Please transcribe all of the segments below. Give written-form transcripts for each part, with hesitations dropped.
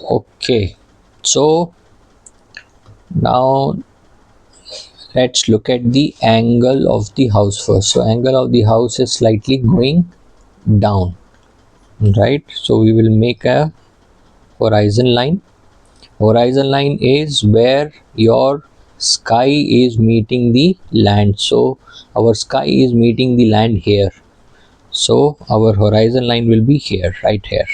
Okay, so now let's look at the angle of the house first. So angle of the house is slightly going down, right? So we will make a horizon line. Horizon line is where your sky is meeting the land. So our sky is meeting the land here. So our horizon line will be here, right here.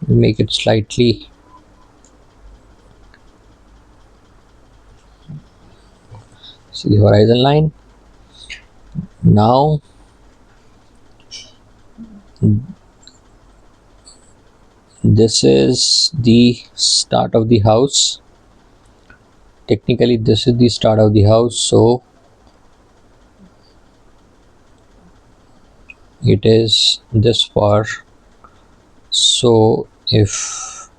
Make it slightly, see the horizon line. Now this is the start of the house. Technically this is the start of the house, so it is this far. So if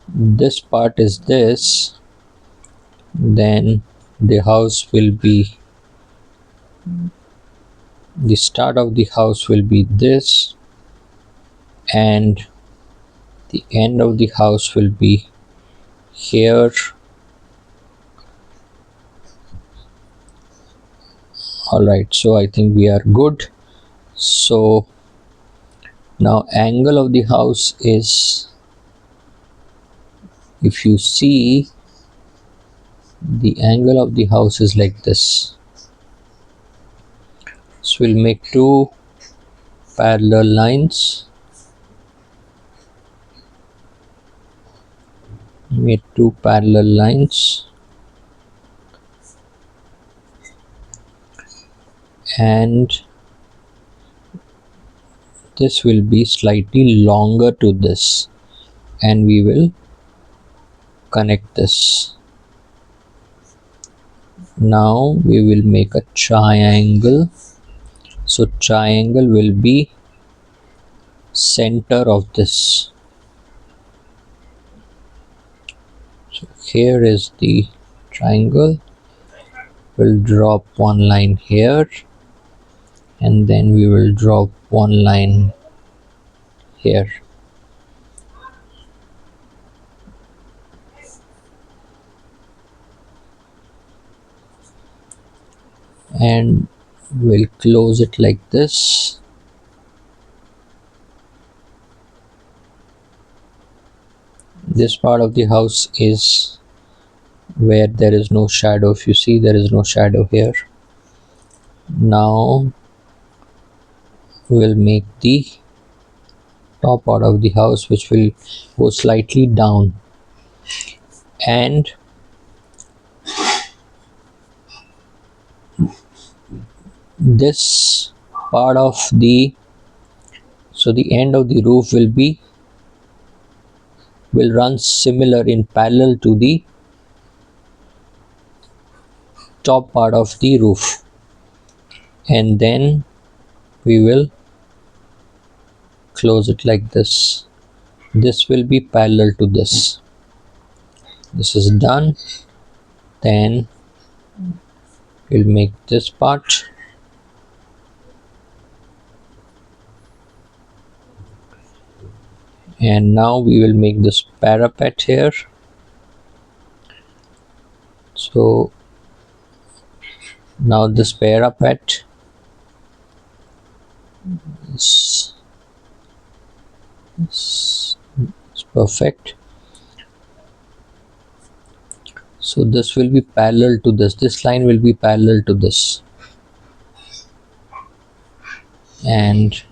this part is this, then the house will be, the start of the house will be this, and the end of the house will be here. Alright, so I think we are good. So now angle of the house is, if you see, the angle of the house is like this. So we'll make two parallel lines. Make two parallel lines, and this will be slightly longer to this, and we will connect this. Now we will make a triangle. So triangle will be center of this. So here is the triangle. We'll drop one line here, and then we will drop one line here. And we'll close it like this. This part of the house is where there is no shadow. If you see, there is no shadow here. Now we'll make the top part of the house, which will go slightly down, and this part of the, so the end of the roof will run similar in parallel to the top part of the roof, and then we will close it like this. This will be parallel to this. This is done. Then we'll make this part, and now we will make this parapet here. So now this parapet is perfect. So this will be parallel to this line will be parallel to this, and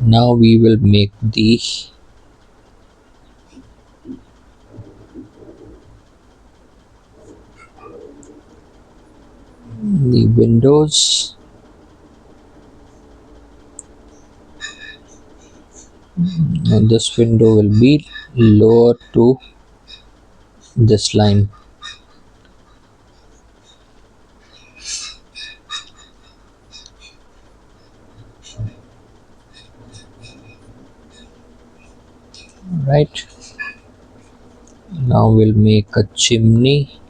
now we will make the windows. And this window will be lower to this line. right. Now we'll make a chimney.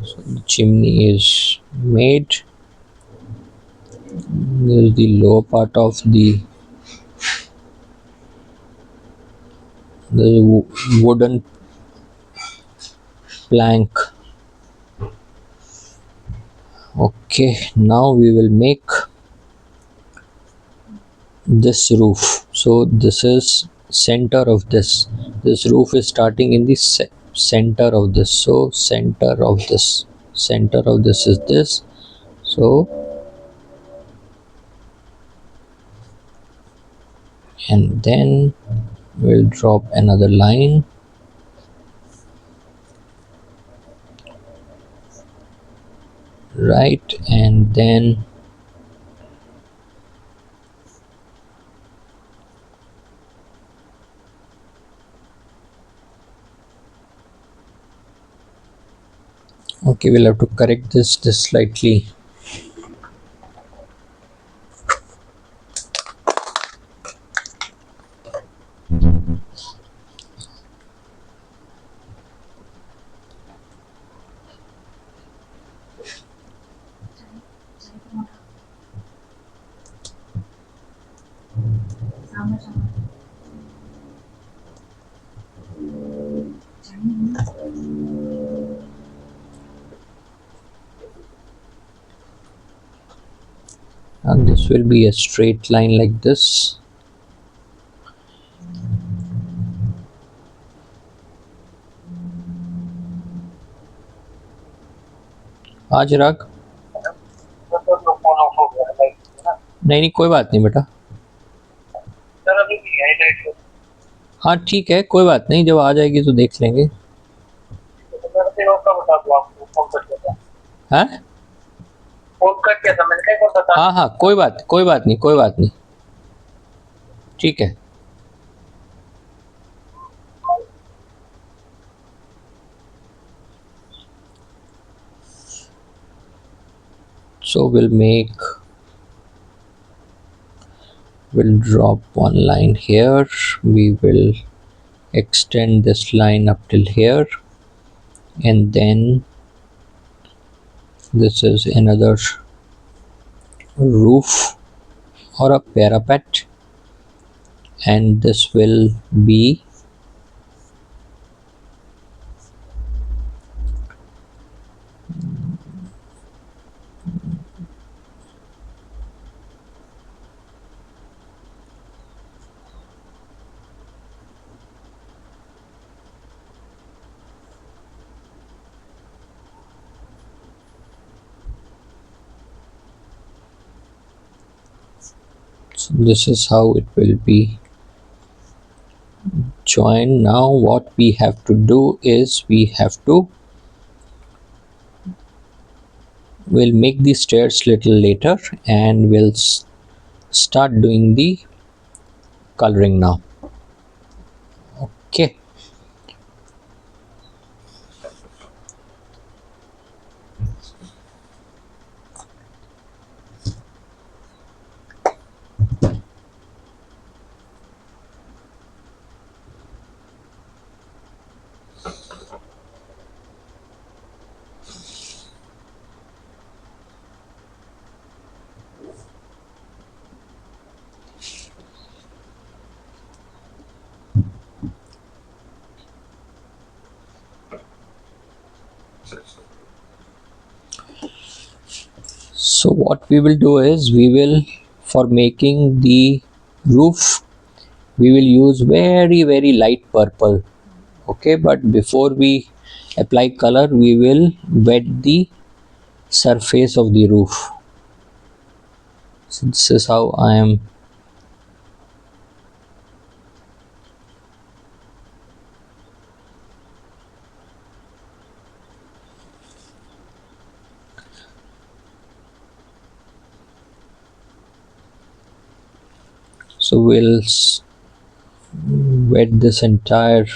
So the chimney is made. This is the lower part of the wooden plank. Okay, now we will make this roof. So this is center of this roof is starting in the center of this. So center of this is this. So, and then we'll drop another line, right, and then okay, we'll have to correct this slightly. And this will be a straight line like this. आज राग नहीं नहीं कोई बात नहीं बेटा, हाँ ठीक है कोई बात नहीं, जब आ जाएगी तो देख लेंगे। हाँ हाँ हाँ कोई बात नहीं, ठीक है। So we'll drop one line here, we will extend this line up till here, and then this is another roof or a parapet, and this will be so this is how it will be joined. Now what we have to do is we'll make the stairs little later, and we'll start doing the coloring now. Okay, so what we will do is for making the roof we will use very light purple. Okay, but before we apply color we will wet the surface of the roof. So this is how I am so we'll wet this entire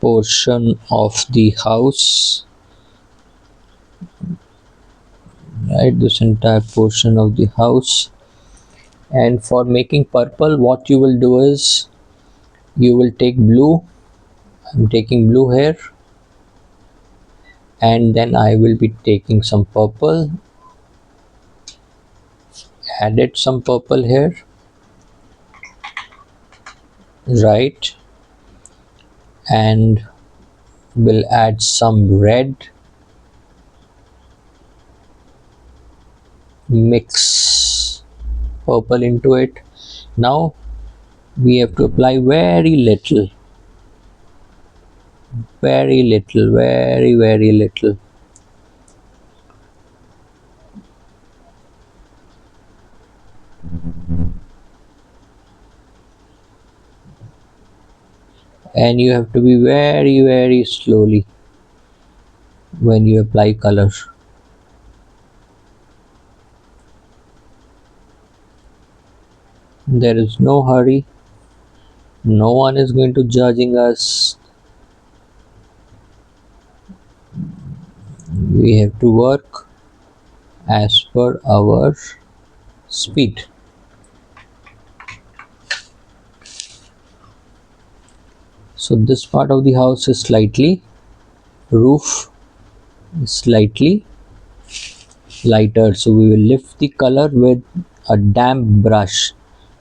portion of the house, right, this entire portion of the house, And for making purple, what you will do is you will take blue. I'm taking blue here, and then I will be taking some purple, added some purple here, right, and will add some red, mix purple into it. Now we have to apply very little, very little. And you have to be very slowly when you apply color. There is no hurry, no one is going to judging us. We have to work as per our speed. So this part of the house is slightly, roof is slightly lighter, so we will lift the color with a damp brush.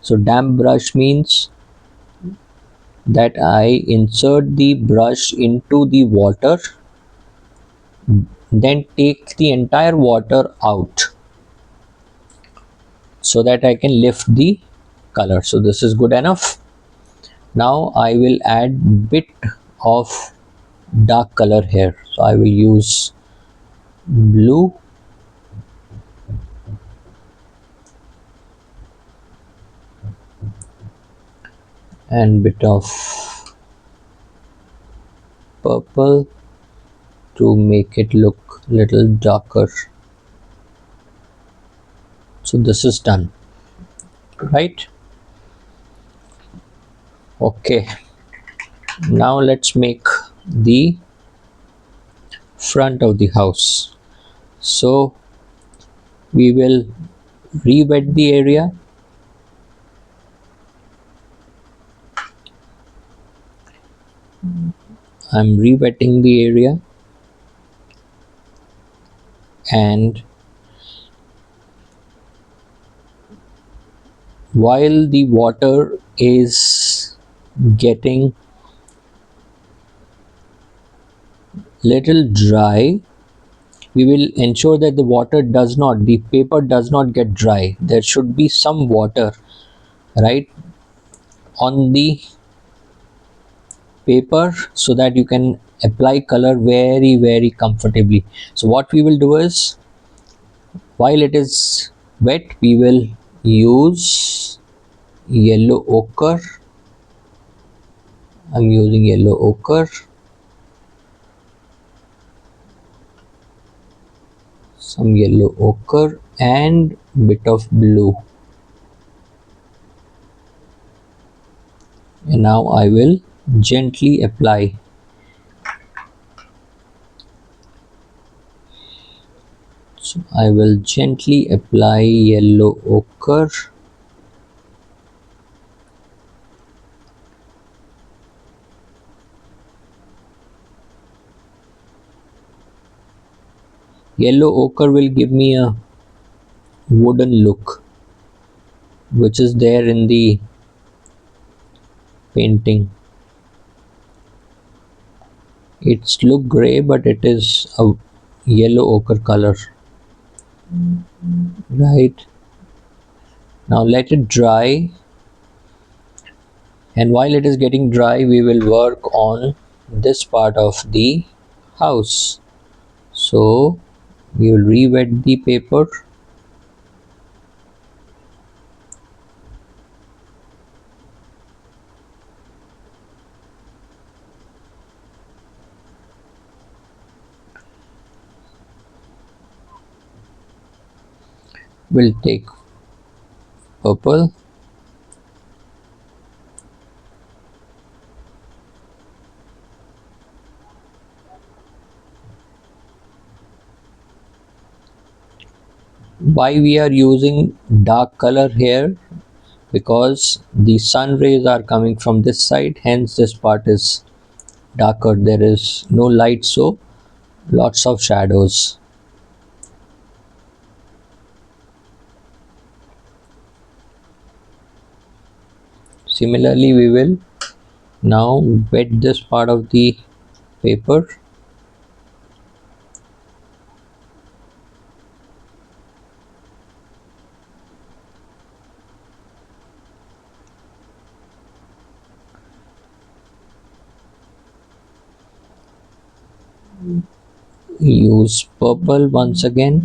So damp brush means that I insert the brush into the water, then take the entire water out so that I can lift the color. So this is good enough. Now I will add bit of dark color here. So I will use blue, and bit of purple to make it look little darker. So this is done, right? Okay, now let's make the front of the house. So we will re-wet the area. I'm re-wetting the area, and while the water is getting little dry, we will ensure that the paper does not get dry. There should be some water, right, on the paper so that you can apply color very comfortably. So what we will do is, while it is wet, we will use yellow ochre. I'm using yellow ochre, some yellow ochre, and bit of blue. And now I will gently apply. So I will gently apply yellow ochre. Yellow ochre will give me a wooden look, which is there in the painting. It's look gray, but it is a yellow ochre color, right? Now let it dry, and while it is getting dry, we will work on this part of the house. So we will re-wet the paper. We'll take purple, Why we are using dark color here? Because the sun rays are coming from this side, hence this part is darker. There is no light, so lots of shadows. Similarly, we will now wet this part of the paper. Use purple once again.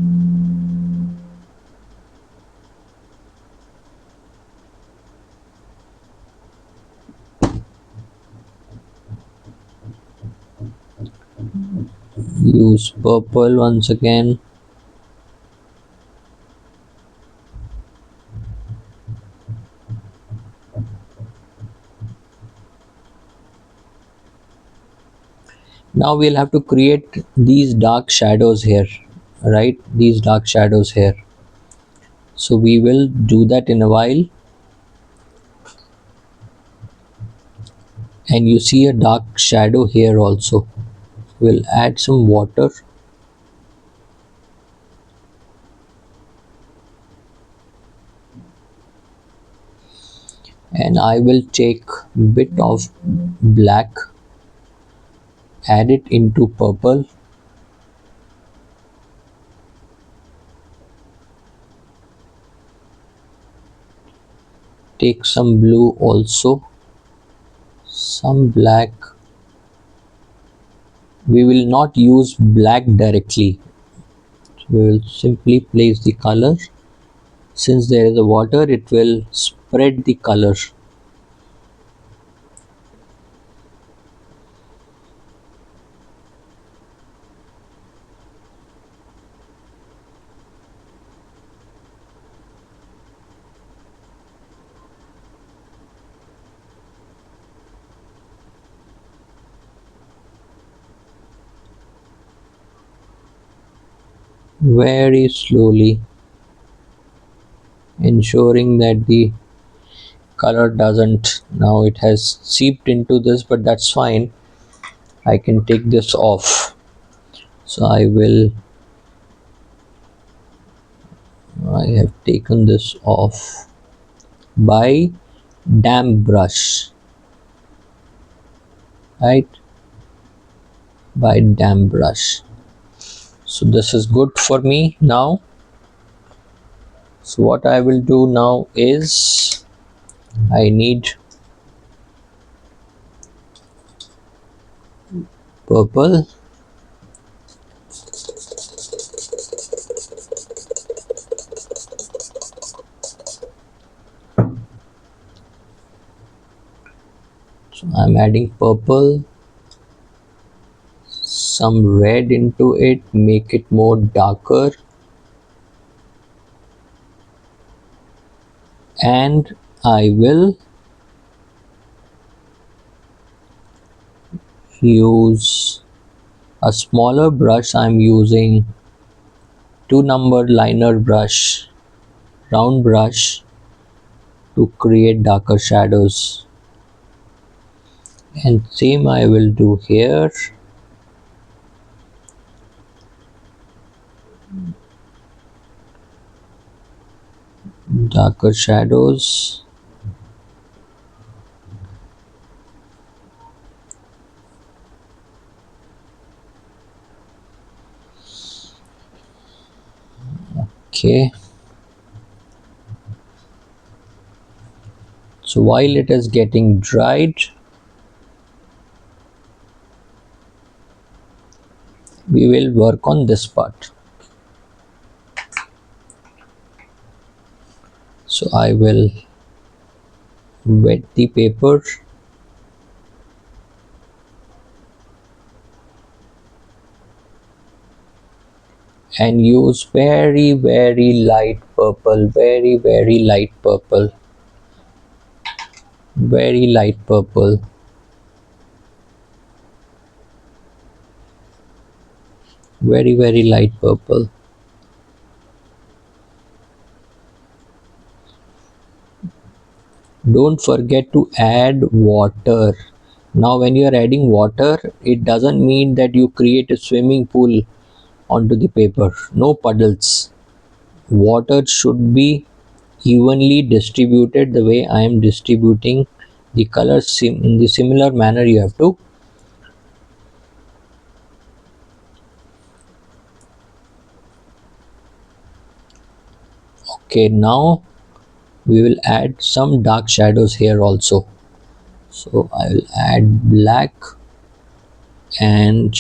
Use purple once again. Now we'll have to create these dark shadows here, right? These dark shadows here. So we will do that in a while. And you see a dark shadow here also. We'll add some water. And I will take bit of black, add it into purple. Take some blue also, some black. We will not use black directly. We will simply place the color. Since there is a water, it will spread the color. Very slowly, ensuring that the color doesn't, now it has seeped into this, but that's fine. I can take this off. So I have taken this off by damp brush, right? By damp brush. So this is good for me now. So what I will do now is I need purple. So I'm adding purple, some red into it, make it more darker, and I will use a smaller brush. I'm using 2 number liner brush, round brush, to create darker shadows. And same I will do here. Darker shadows. Okay. So while it is getting dried, we will work on this part. So I will wet the paper and use very light purple, very light purple, very light purple. Very light purple. Don't forget to add water. Now when you are adding water, it doesn't mean that you create a swimming pool onto the paper. No puddles. Water should be evenly distributed the way I am distributing the colors. In the similar manner you have to. Okay, now we will add some dark shadows here also. So I will add black and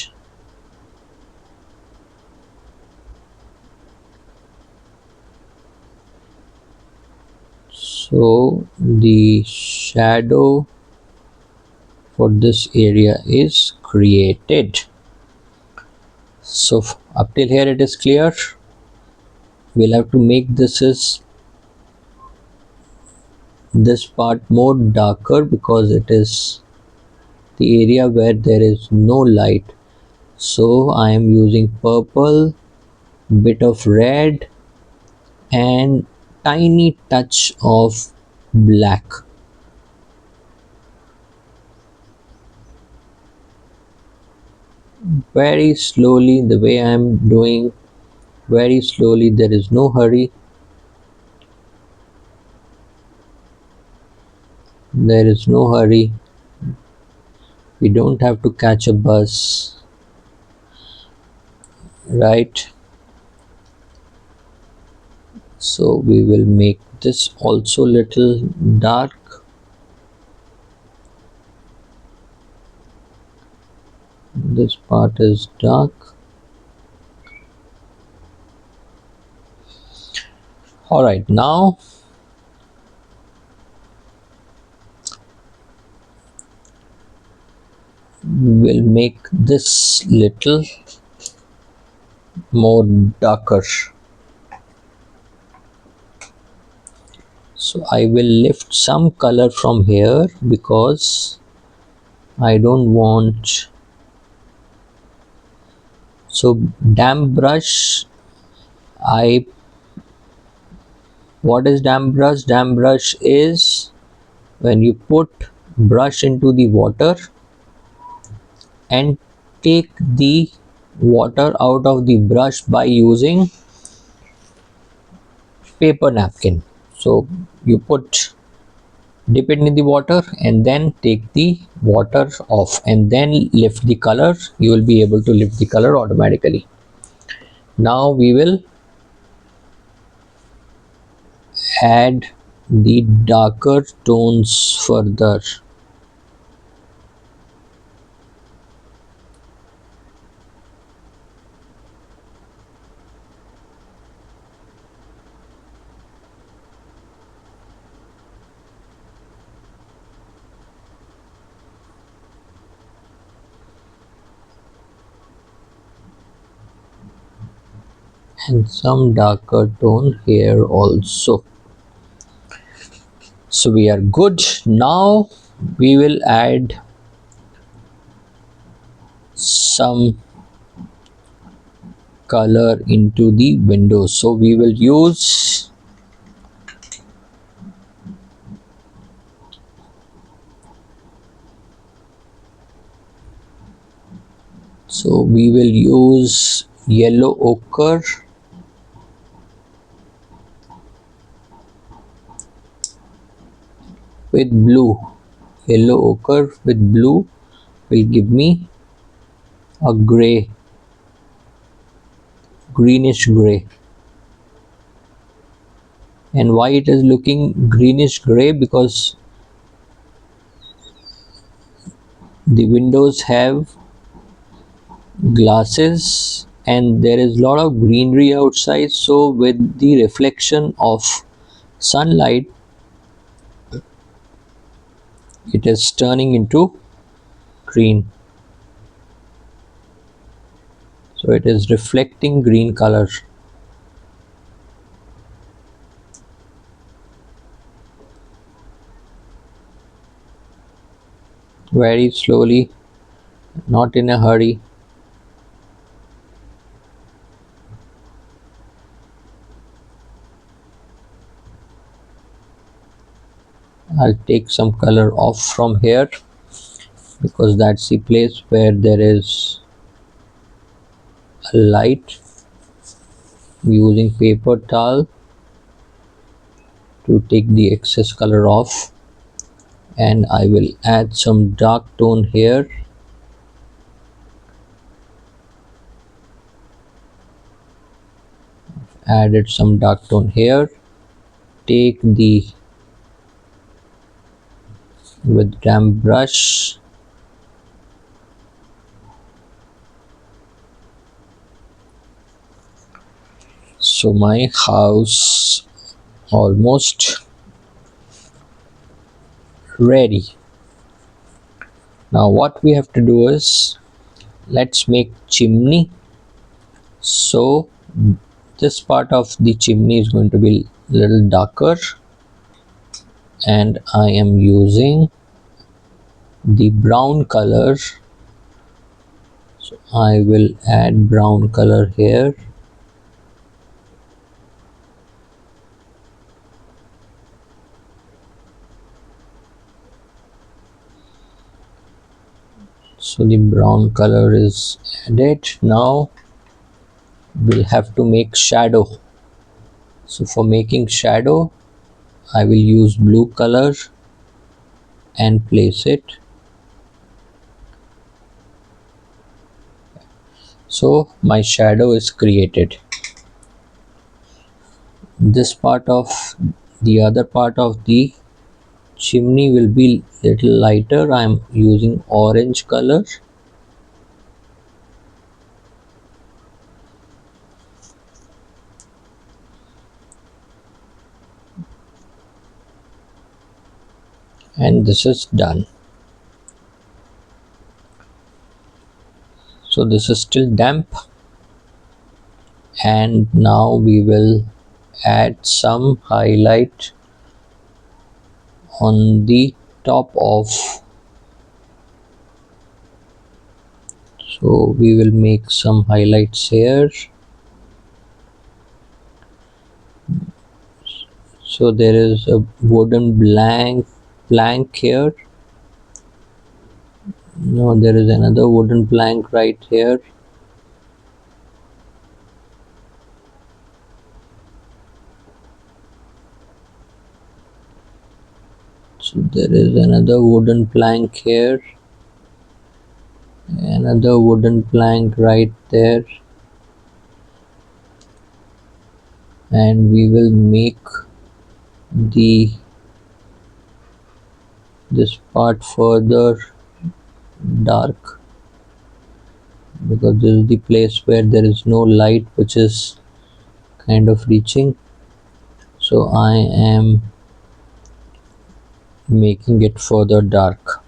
so the shadow for this area is created. So up till here it is clear. We'll have to make this part more darker because it is the area where there is no light. So I am using purple, bit of red and tiny touch of black. Very slowly, the way I am doing, very slowly, there is no hurry. There is no hurry. We don't have to catch a bus, right? So we will make this also little dark. This part is dark. Alright, now we'll make this little more darker. So I will lift some color from here because I don't want. So damp brush, I what is damp brush? Damp brush is when you put brush into the water and take the water out of the brush by using paper napkin. So you dip it in the water and then take the water off and then lift the color. You will be able to lift the color automatically. Now we will add the darker tones further. And some darker tone here also. So we are good. Now we will add some color into the windows. So we will use yellow ochre with blue. Yellow ochre with blue will give me a gray, greenish gray. And why it is looking greenish gray? Because the windows have glasses and there is a lot of greenery outside, so with the reflection of sunlight it is turning into green. So it is reflecting green color. Very slowly, not in a hurry. I'll take some color off from here because that's the place where there is a light. Using paper towel to take the excess color off, and I will add some dark tone here. Added some dark tone here. Take the with damp brush, so my house almost ready. Now what we have to do is, let's make chimney. So this part of the chimney is going to be a little darker, and I am using the brown color. So I will add brown color here. So the brown color is added. Now we'll have to make shadow. So for making shadow, I will use blue color and place it. So my shadow is created. This part of the other part of the chimney will be little lighter. I am using orange color. And this is done. So this is still damp, and now we will add some highlight on the top of. So we will make some highlights here. So there is a wooden plank here. No, there is another wooden plank right here. So there is another wooden plank here, another wooden plank right there, and we will make this part further dark, because this is the place where there is no light which is kind of reaching. So I am making it further dark.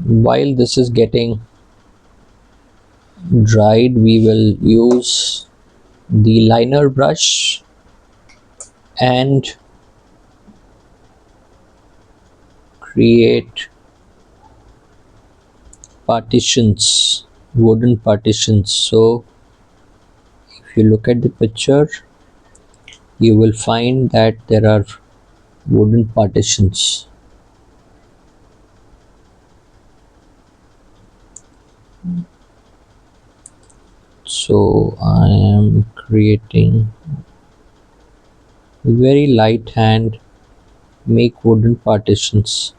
While this is getting dried, we will use the liner brush and create partitions, wooden partitions. So if you look at the picture, you will find that there are wooden partitions. So I am creating with very light hand, make wooden partitions.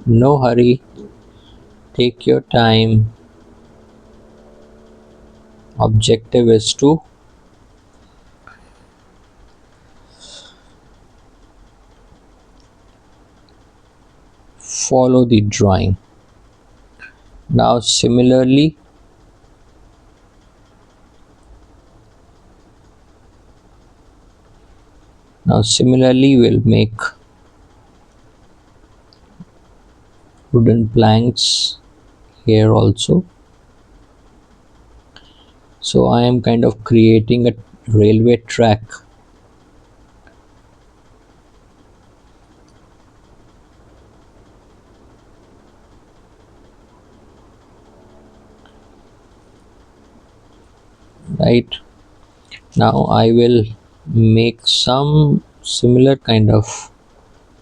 No hurry, take your time. Objective is to follow the drawing. Now similarly, we'll wooden planks here also. So I am kind of creating a railway track. Right now I will make some similar kind of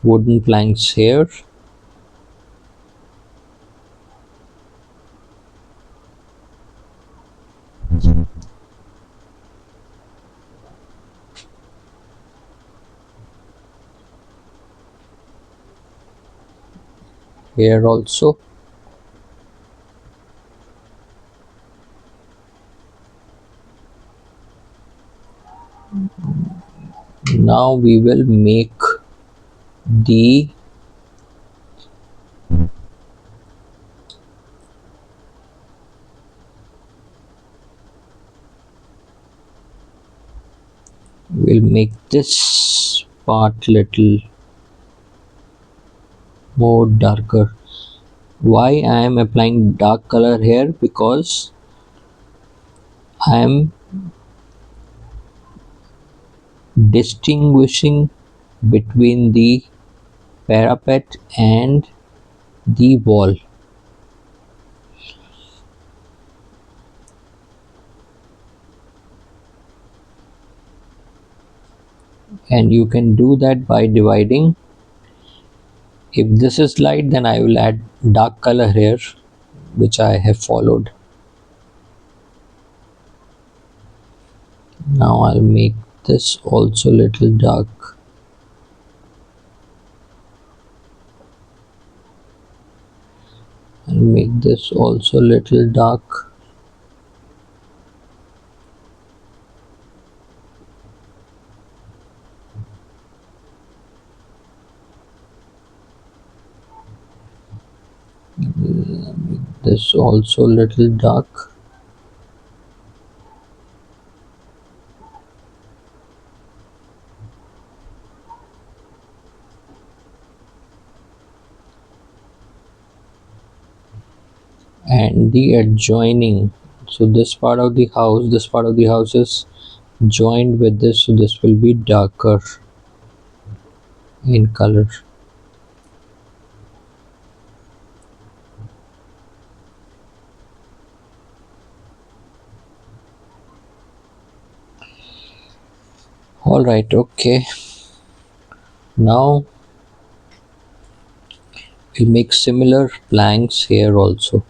wooden planks here. Here also. Now we will make the we'll make this part little more darker. Why I am applying dark color here? Because I am distinguishing between the parapet and the wall. And you can do that by dividing. If this is light, then I will add dark color here, which I have followed. Now I'll make this also little dark. I'll make this also little dark. Make this also little dark. And the adjoining, so this part of the house is joined with this, so this will be darker in color. All right, okay, now we'll make similar planks here also.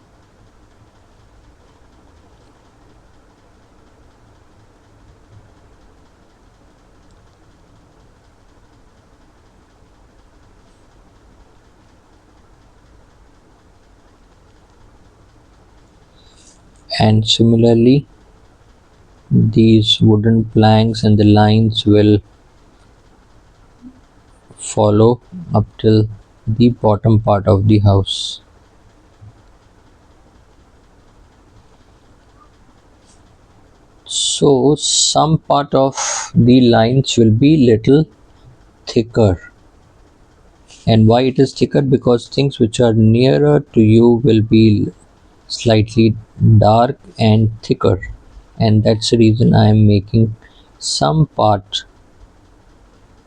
And similarly these wooden planks and the lines will follow up till the bottom part of the house. So some part of the lines will be little thicker. And why it is thicker? Because things which are nearer to you will be slightly dark and thicker, and that's the reason I am making some part,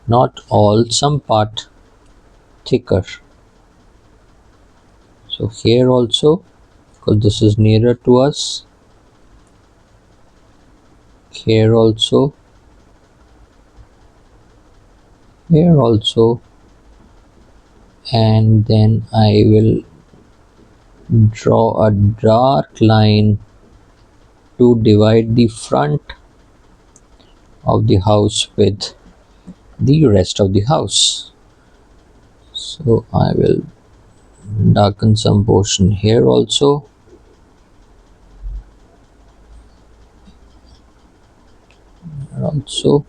not all, some part thicker. So here also, because this is nearer to us, here also, here also, and then I will draw a dark line to divide the front of the house with the rest of the house. So I will darken some portion here also. Also,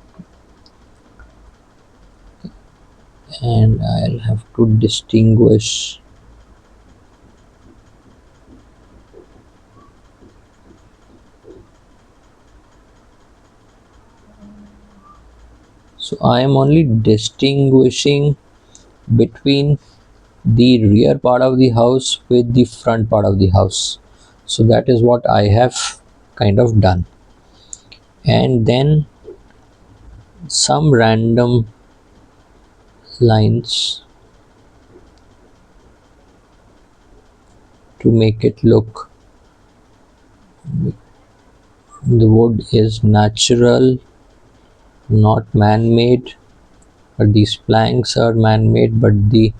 and I'll have to distinguish so I am only distinguishing between the rear part of the house with the front part of the house. So that is what I have kind of done. And then some random lines to make it look, the wood is natural, not man-made, but these planks are man-made, but the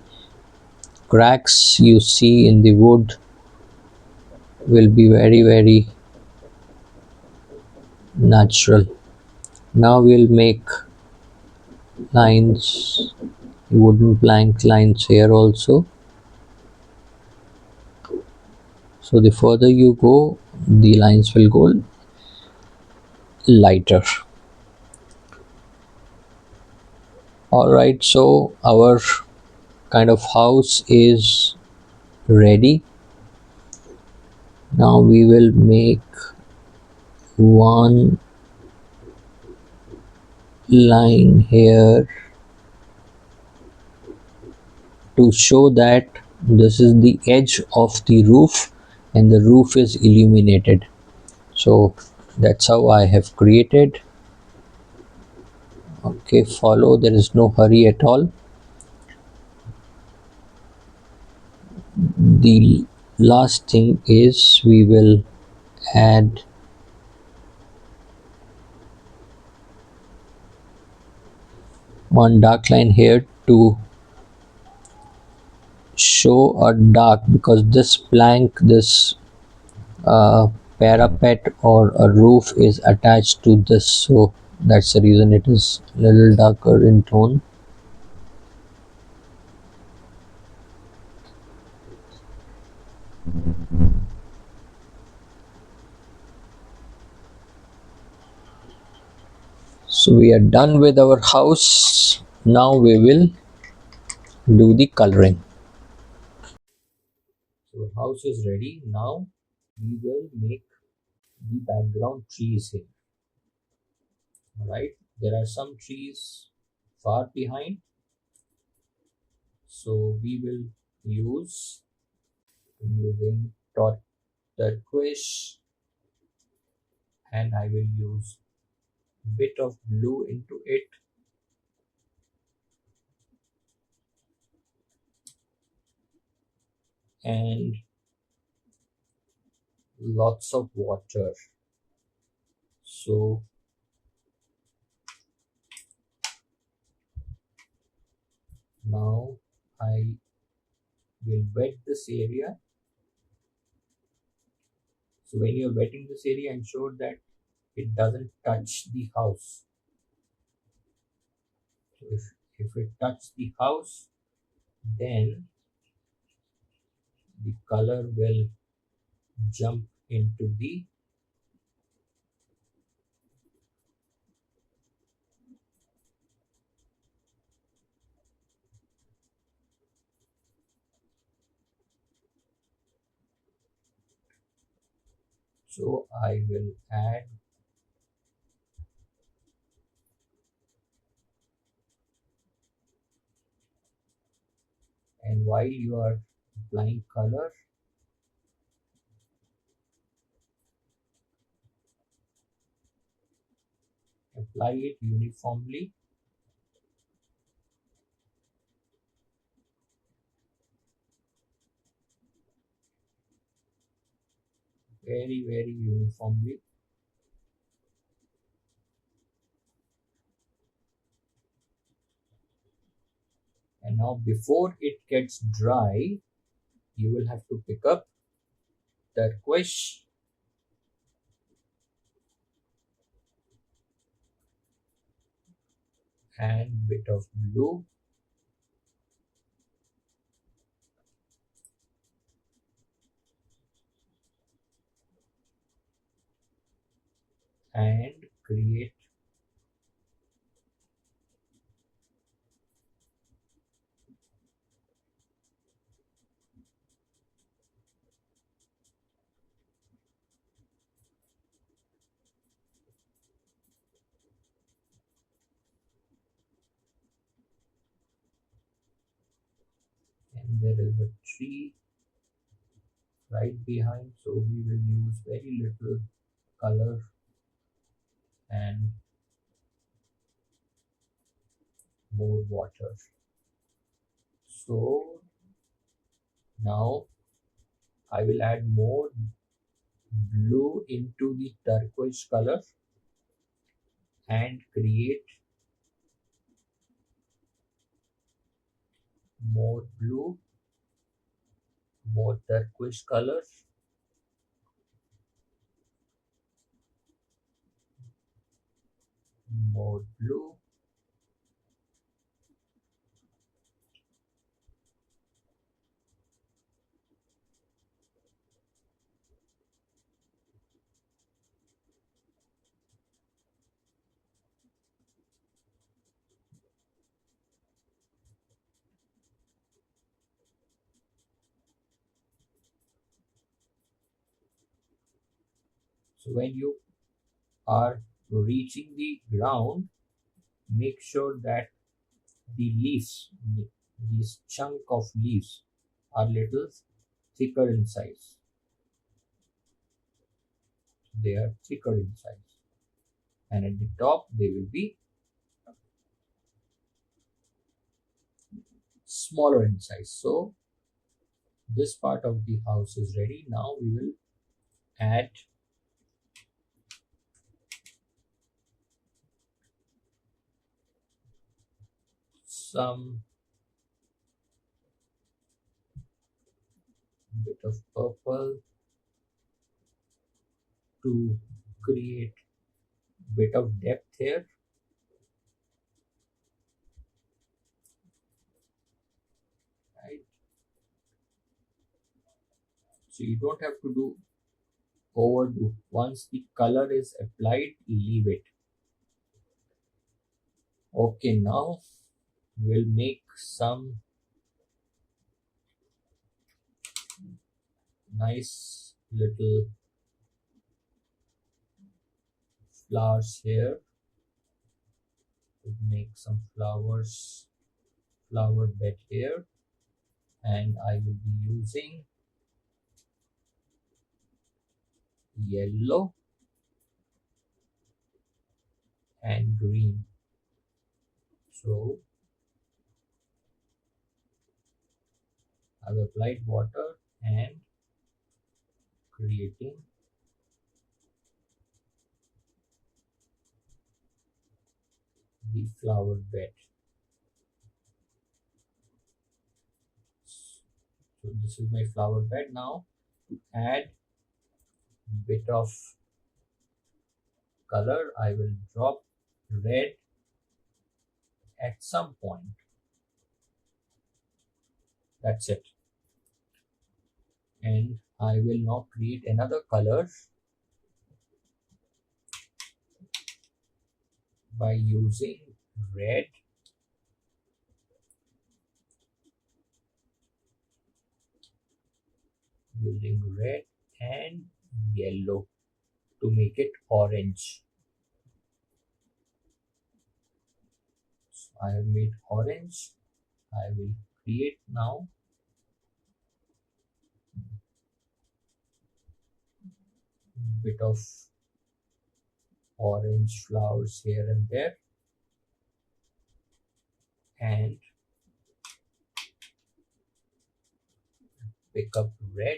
cracks you see in the wood will be very natural. Now we'll make lines, wooden plank lines here also. So the further you go, the lines will go lighter. Alright, so our kind of house is ready. Now we will make one line here to show that this is the edge of the roof and the roof is illuminated. So that's how I have created. Okay, follow, there is no hurry at all. The last thing is we will add one dark line here to show a dark, because this plank, this parapet or a roof is attached to this, so that's the reason it is a little darker in tone. So we are done with our house. Now we will do the coloring. So house is ready. Now we will make the background trees here. Alright, there are some trees far behind, so we will use, using turquoise, and I will use bit of blue into it, and lots of water. So now I will wet this area. So when you're wetting this area, ensure that it doesn't touch the house. So if it touches the house, then the color will jump into the, so I will add, and while you are applying color, apply it uniformly, very uniformly. And now before it gets dry, you will have to pick up turquoise and bit of blue, and create an and there is a tree right behind, so we will use very little color and more water. So now I will add more blue into the turquoise color and create more blue, more turquoise color, more blue, so when you are reaching the ground, make sure that the leaves, these chunk of leaves are little thicker in size. They are thicker in size, and at the top they will be smaller in size. So this part of the house is ready. Now we will add some bit of purple to create bit of depth here, right? So you don't have to do overdo. Once the color is applied, leave it. Okay, now we'll make some nice little flowers here. We'll make some flower bed here, and I will be using yellow and green. So I've applied water and creating the flower bed. So this is my flower bed. Now to add bit of color, I will drop red at some point. That's it. And I will now create another color by using red, and yellow to make it orange. So I have made orange. I will create now bit of orange flowers here and there, and pick up red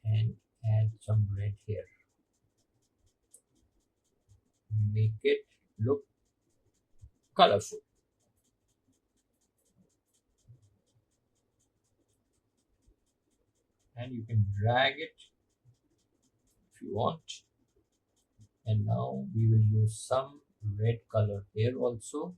and add some red here. Make it look colorful. And you can drag it if you want. And now we will use some red color here also.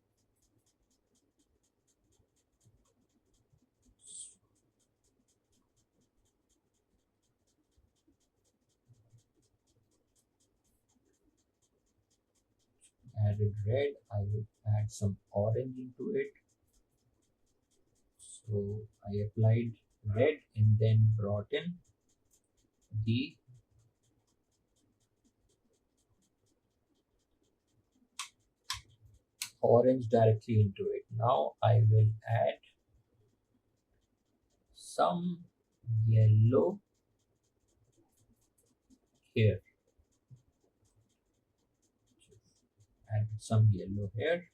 Added red, I will add some orange into it. So I applied red and then brought in the orange directly into it. Now I will add some yellow here. Add some yellow here.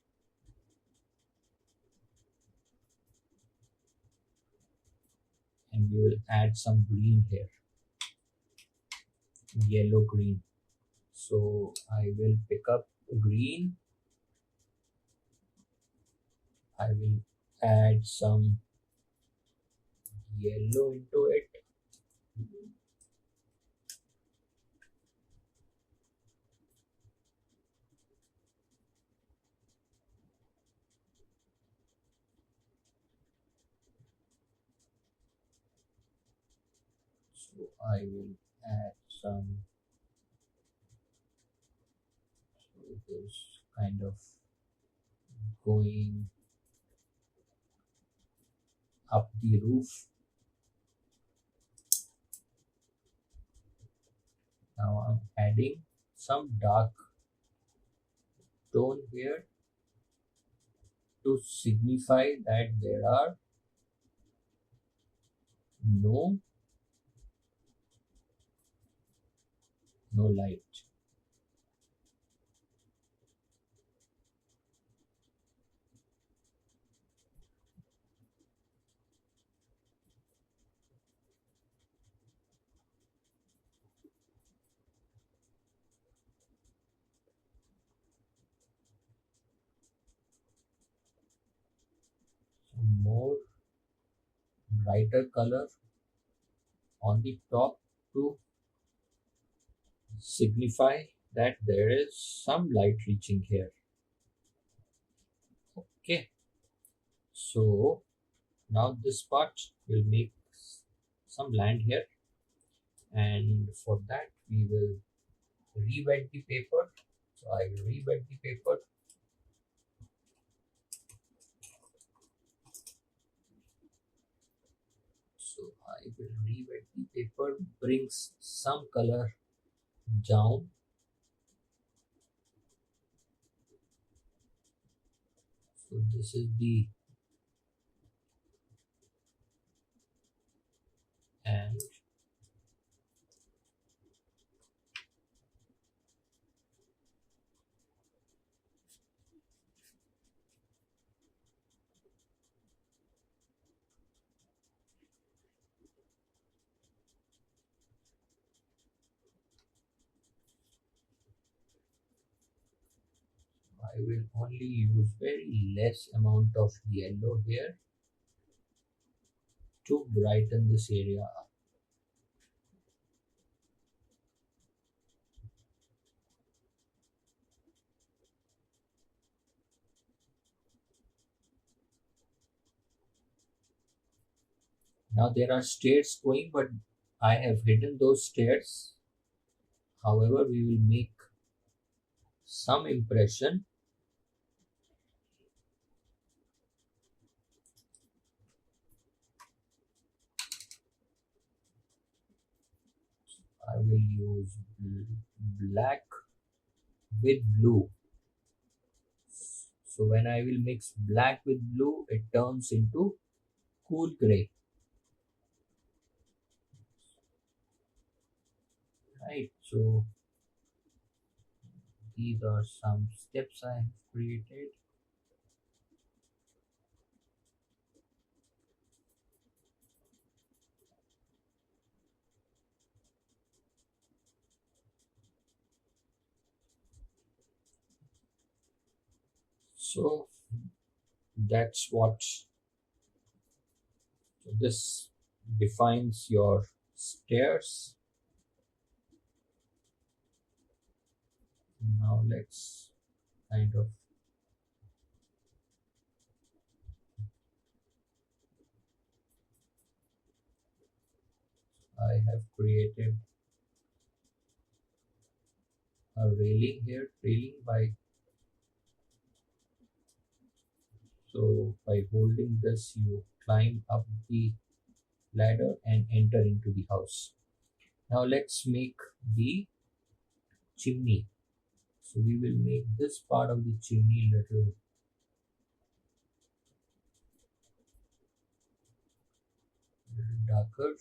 And we will add some green here. Yellow green. So I will pick up green. I will add some yellow into it. So I will add some, so it is kind of going up the roof. Now I'm adding some dark tone here to signify that there are no light. Some more brighter color on the top to signify that there is some light reaching here. Okay, so now this part will make some land here, and for that we will re-wet the paper. So I will re-wet the paper. So I will re-wet the paper, brings some color down. So this is the, and I will only use very less amount of yellow here to brighten this area up. Now there are stairs going, but I have hidden those stairs. However, we will make some impression. I will use black with blue. So when I will mix black with blue, it turns into cool gray. Right. So these are some steps I have created. So that's what, so this defines your stairs. Now let's kind of, I have created a railing here, railing by, so by holding this you climb up the ladder and enter into the house. Now let's make the chimney. So we will make this part of the chimney little darker.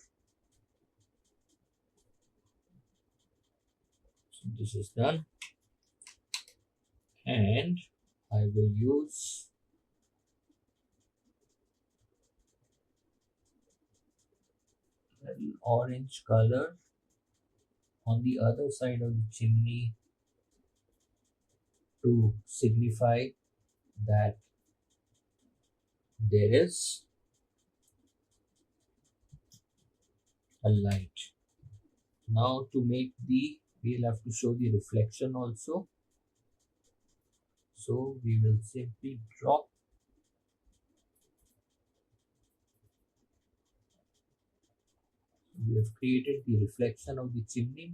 So this is done, and I will use an orange color on the other side of the chimney to signify that there is a light. Now to make we'll have to show the reflection also. So we will simply drop we have created the reflection of the chimney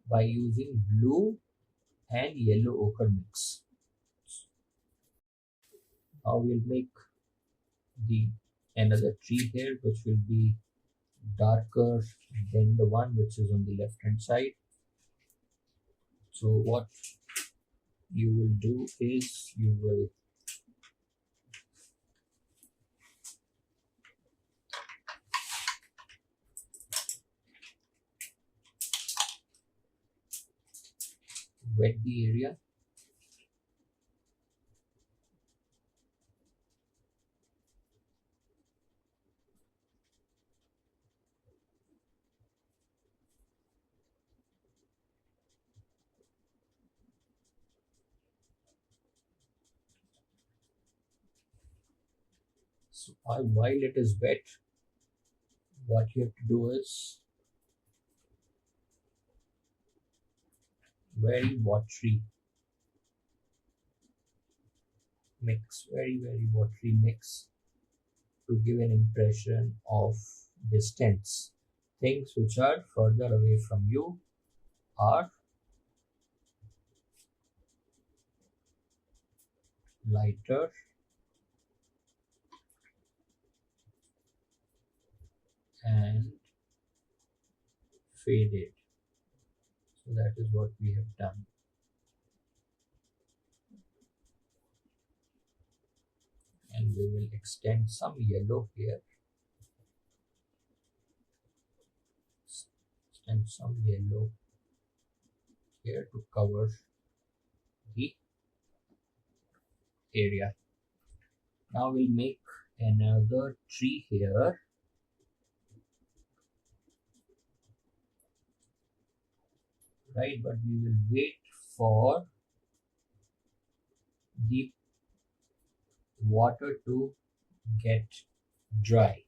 by using blue and yellow ochre mix. Now we'll make the another tree here which will be darker than the one which is on the left hand side. So what you will do is you will wet the area. So while it is wet, what you have to do is very watery mix, very watery mix to give an impression of distance. Things which are further away from you are lighter and faded. So that is what we have done. And we will extend some yellow here. Extend some yellow here to cover the area. Now we'll make another tree here. Right, but we will wait for the water to get dry.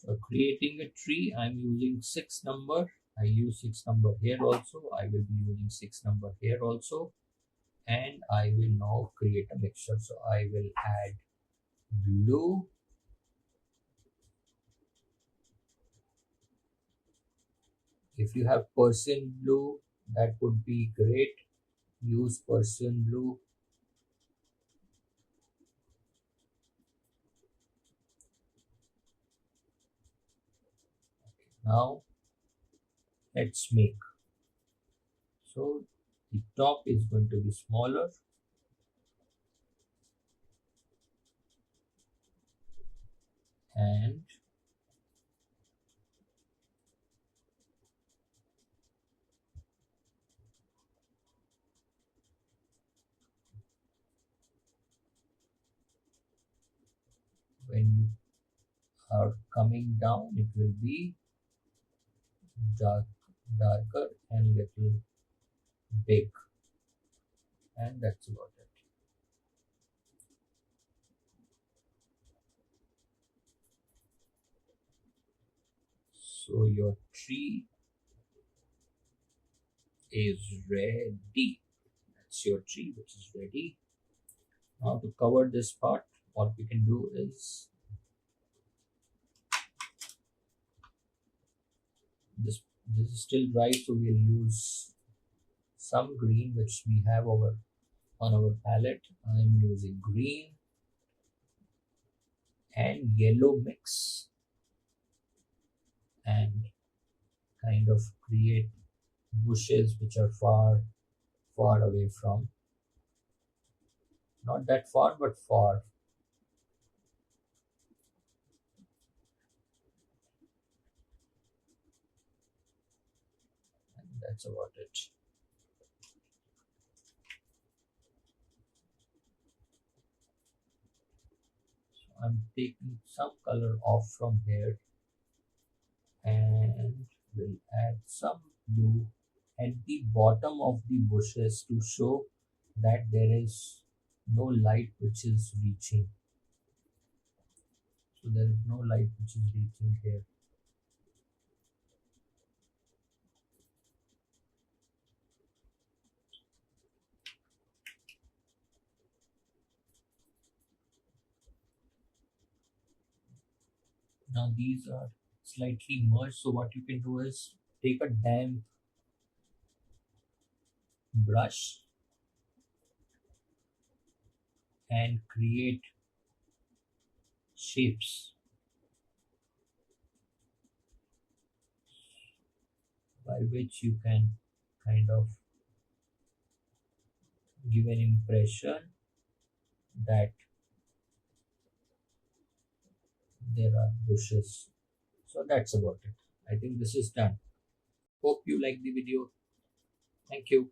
For creating a tree, I'm using 6 number. I use 6 number here also. I will be using 6 number here also. And I will now create a mixture. So I will add blue, if you have Persian blue, that would be great. Use Persian blue. Now let's make. So the top is going to be smaller and when you are coming down it will be darker and little big, and that's about it. So your tree is ready. That's your tree which is ready. Now to cover this part, what we can do is this is still dry, so we'll use some green which we have over on our palette. I'm using green and yellow mix and kind of create bushes which are far away from, not that far but far, and that's about it. I'm taking some color off from here and will add some blue at the bottom of the bushes to show that there is no light which is reaching. So there is no light which is reaching here. Now these are slightly merged, so what you can do is take a damp brush and create shapes by which you can kind of give an impression that there are bushes. So that's about it. I think this is done. Hope you like the video. Thank you.